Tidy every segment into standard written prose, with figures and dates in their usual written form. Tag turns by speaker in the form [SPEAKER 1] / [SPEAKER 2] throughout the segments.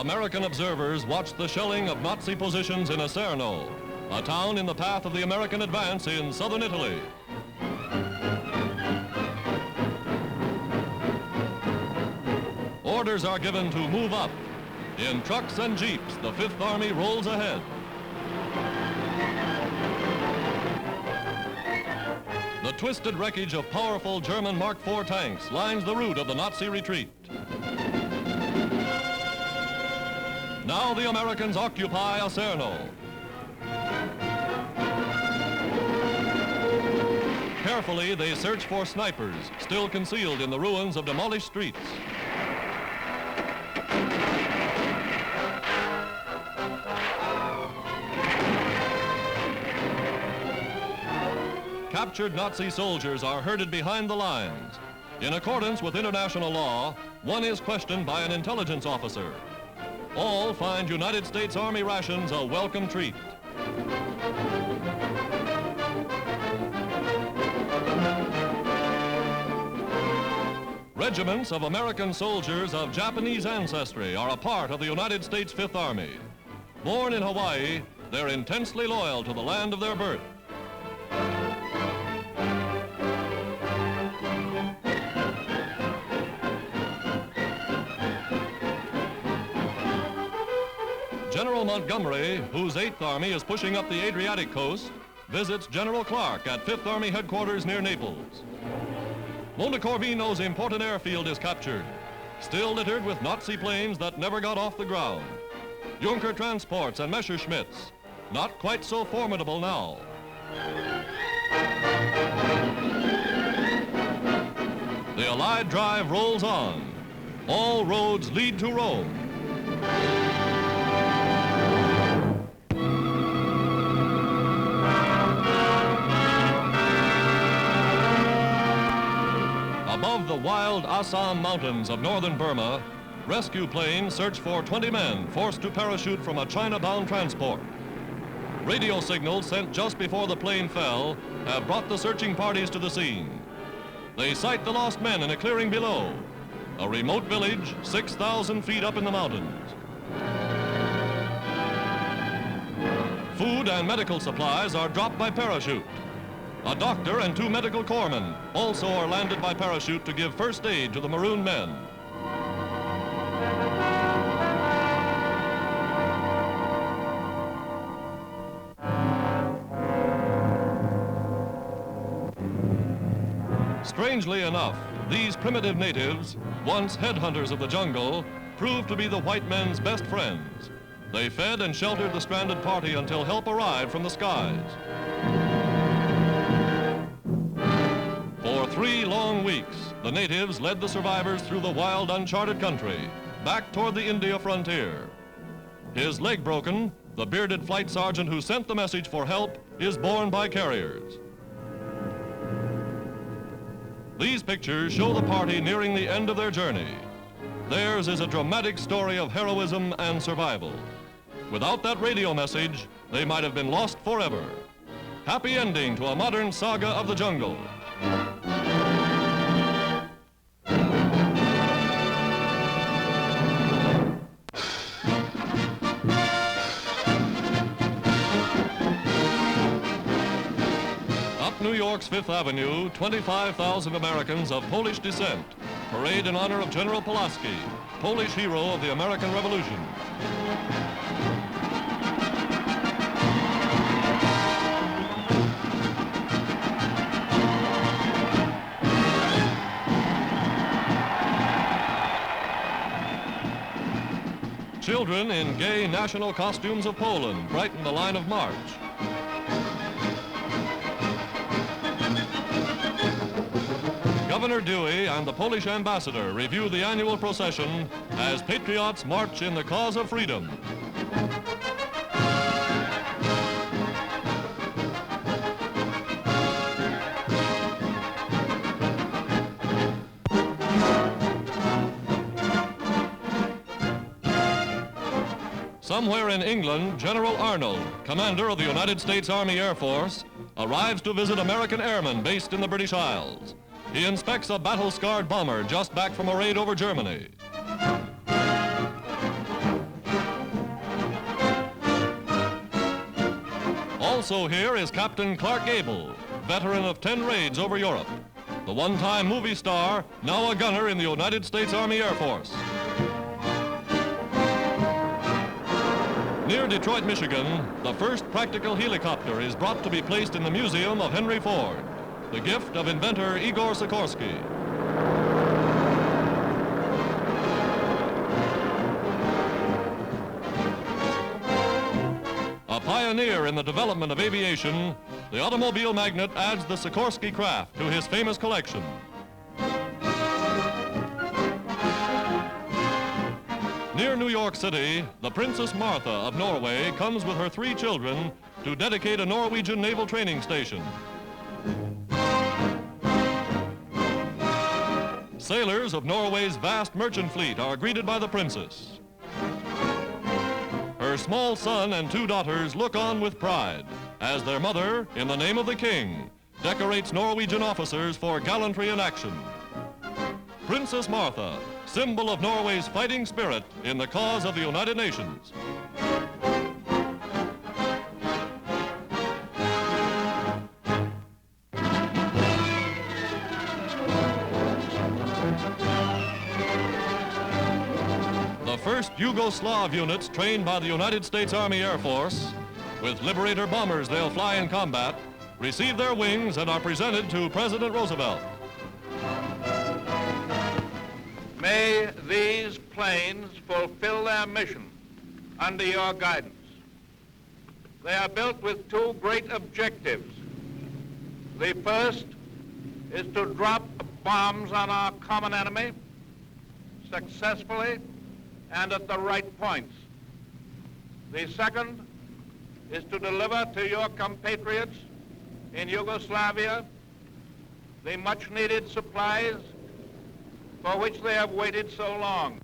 [SPEAKER 1] American observers watched the shelling of Nazi positions in Salerno, a town in the path of the American advance in southern Italy. Orders are given to move up. In trucks and jeeps, the Fifth Army rolls ahead. The twisted wreckage of powerful German Mark IV tanks lines the route of the Nazi retreat. Now the Americans occupy Salerno. Carefully, they search for snipers, still concealed in the ruins of demolished streets. Captured Nazi soldiers are herded behind the lines. In accordance with international law, one is questioned by an intelligence officer. All find United States Army rations a welcome treat. Regiments of American soldiers of Japanese ancestry are a part of the United States Fifth Army. Born in Hawaii, they're intensely loyal to the land of their birth. General Montgomery, whose 8th Army is pushing up the Adriatic coast, visits General Clark at 5th Army headquarters near Naples. Montecorvino's important airfield is captured, still littered with Nazi planes that never got off the ground. Junker transports and Messerschmitts, not quite so formidable now. The Allied drive rolls on. All roads lead to Rome. Above the wild Assam mountains of northern Burma, rescue planes search for 20 men forced to parachute from a China-bound transport. Radio signals sent just before the plane fell have brought the searching parties to the scene. They sight the lost men in a clearing below, a remote village 6,000 feet up in the mountains. Food and medical supplies are dropped by parachute. A doctor and 2 medical corpsmen also are landed by parachute to give first aid to the marooned men. Strangely enough, these primitive natives, once headhunters of the jungle, proved to be the white men's best friends. They fed and sheltered the stranded party until help arrived from the skies. For 3 long weeks, the natives led the survivors through the wild, uncharted country, back toward the India frontier. His leg broken, the bearded flight sergeant who sent the message for help is borne by carriers. These pictures show the party nearing the end of their journey. Theirs is a dramatic story of heroism and survival. Without that radio message, they might have been lost forever. Happy ending to a modern saga of the jungle. Up New York's Fifth Avenue, 25,000 Americans of Polish descent parade in honor of General Pulaski, Polish hero of the American Revolution. Children in gay national costumes of Poland brighten the line of march. Governor Dewey and the Polish ambassador review the annual procession as patriots march in the cause of freedom. Somewhere in England, General Arnold, commander of the United States Army Air Force, arrives to visit American airmen based in the British Isles. He inspects a battle-scarred bomber just back from a raid over Germany. Also here is Captain Clark Gable, veteran of 10 raids over Europe. The one-time movie star, now a gunner in the United States Army Air Force. Near Detroit, Michigan, the first practical helicopter is brought to be placed in the Museum of Henry Ford, the gift of inventor Igor Sikorsky. A pioneer in the development of aviation, the automobile magnate adds the Sikorsky craft to his famous collection. Near New York City, the Princess Martha of Norway comes with her 3 children to dedicate a Norwegian naval training station. Sailors of Norway's vast merchant fleet are greeted by the princess. Her small son and 2 daughters look on with pride as their mother, in the name of the king, decorates Norwegian officers for gallantry in action. Princess Martha, symbol of Norway's fighting spirit in the cause of the United Nations. The first Yugoslav units trained by the United States Army Air Force, with Liberator bombers they'll fly in combat, receive their wings and are presented to President Roosevelt.
[SPEAKER 2] May these planes fulfill their mission under your guidance. They are built with 2 great objectives. The first is to drop bombs on our common enemy successfully and at the right points. The second is to deliver to your compatriots in Yugoslavia the much-needed supplies for which they have waited so long.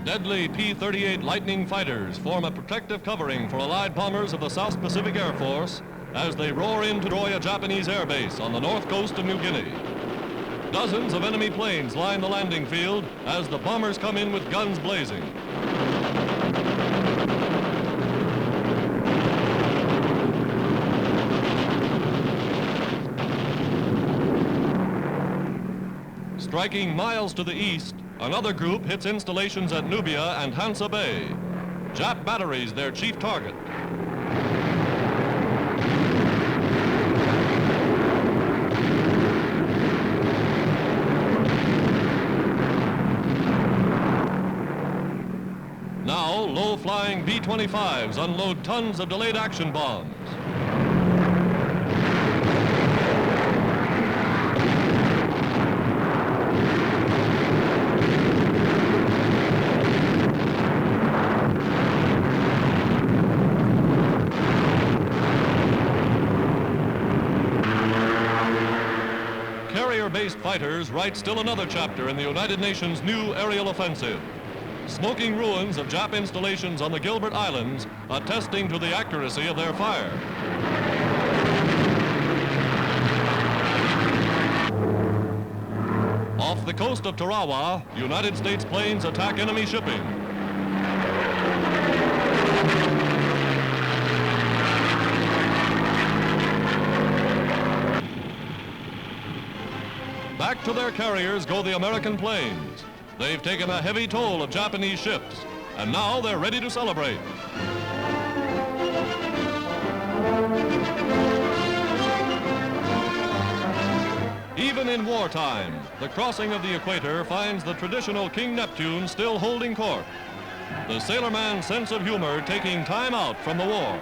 [SPEAKER 1] Deadly P-38 Lightning fighters form a protective covering for Allied bombers of the South Pacific Air Force as they roar in to destroy a Japanese air base on the north coast of New Guinea. Dozens of enemy planes line the landing field as the bombers come in with guns blazing. Striking miles to the east, another group hits installations at Nubia and Hansa Bay. Jap batteries their chief target. Now, low-flying B-25s unload tons of delayed action bombs. Carrier-based fighters write still another chapter in the United Nations' new aerial offensive. Smoking ruins of Jap installations on the Gilbert Islands attesting to the accuracy of their fire. Off the coast of Tarawa, United States planes attack enemy shipping. Back to their carriers go the American planes. They've taken a heavy toll of Japanese ships, and now they're ready to celebrate. Even in wartime, the crossing of the equator finds the traditional King Neptune still holding court. The sailorman's sense of humor taking time out from the war.